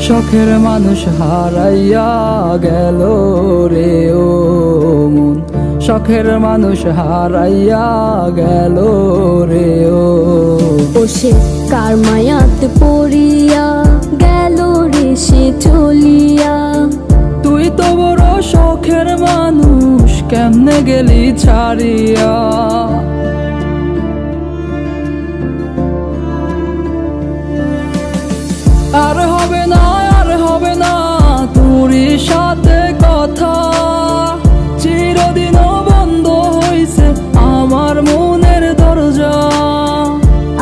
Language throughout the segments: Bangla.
শখের মানুষ হারাইয়া গেল রে ও মন, শখের মানুষ হারাইয়া গেল রে ও। সে কার মায়াতে পড়িয়া গেল রে সে চলিয়া। তুই তো বড় শখের মানুষ, কেমনে গেলি ছাড়িয়া। আর হবে না, আর হবে না তোরই সাথে কথা, চিরদিনও বন্ধ হইছে আমার মনের দরজা।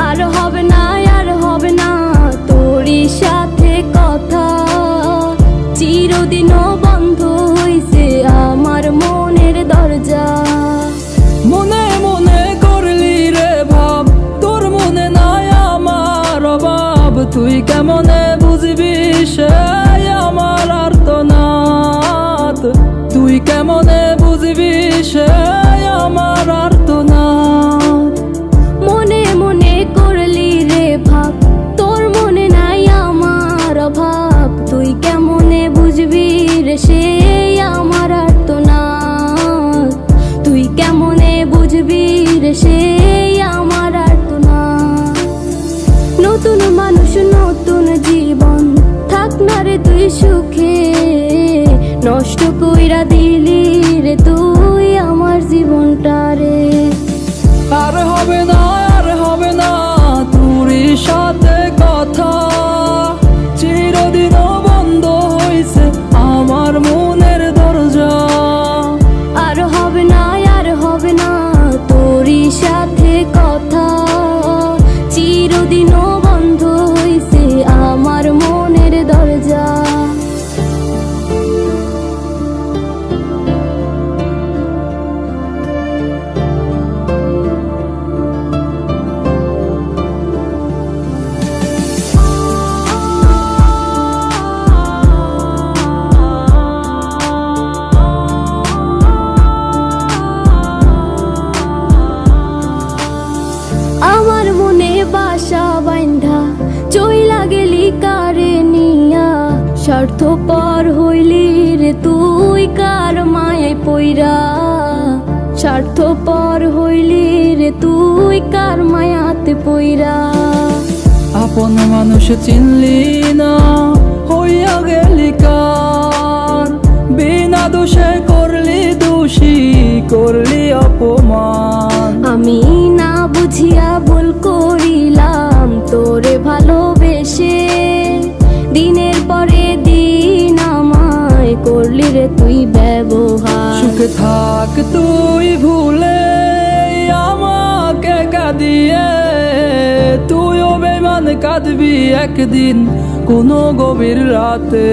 আর হবে না, আর হবে না তোরই সাথে কথা, চিরদিনও বন্ধ হইছে আমার মনের দরজা। মনে মনে করলি রে ভাব, তোর মনে নাই আমার অভাব, তুই কেমনে বুঝবি সে আমার আর্তনাদ, তুই কেমনে বুঝবি সে আমার আর্তনাদ। মনে মনে করলি রে ভাব, তোর মনে নাই আমার অভাব, তুই কেমনে বুঝবি রে সে আমার আর্তনাদ, তুই কেমনে বুঝবি রে সে আমার আর্তনাদ। নতুন মানুষ নতুন জীবন, থাক না রে তুই সুখে, নষ্ট কইরা দিলি রে তুই আমার জীবনটা রে। আর হবে না, আর হবে না তোরই সাথে কথা, চিরদিনও বন্ধ হইছে আমার মনের দরজা। আর হবে না, আর হবে না তোরই সাথে কথা, চিরদিনও বন্ধ হইছে আমার মনের দরজা। আমার মনে বাসা বাইন্ধা চইলা গেলি কারে নিয়া, স্বার্থপর হইলি রে তুই কার মায়ায় পইরা, স্বার্থপর হইলি রে তুই কার মায়াতে পইরা। আপন মানুষ চিনলি না, হইয়া গেলি কার, বিনা দোষে করলি দোষী, করলি অপমান। আমি না বুঝিয়া ভুল করিলাম তোরে ভালোবেসে, দিনের পরে দিন আমায় করলি রে তুই ব্যবহার। সুখে থাক তুই ভুলে আমাকে কাঁদিয়ে, তুইও বেমান কাঁদবি একদিন কোনো গভীর রাতে।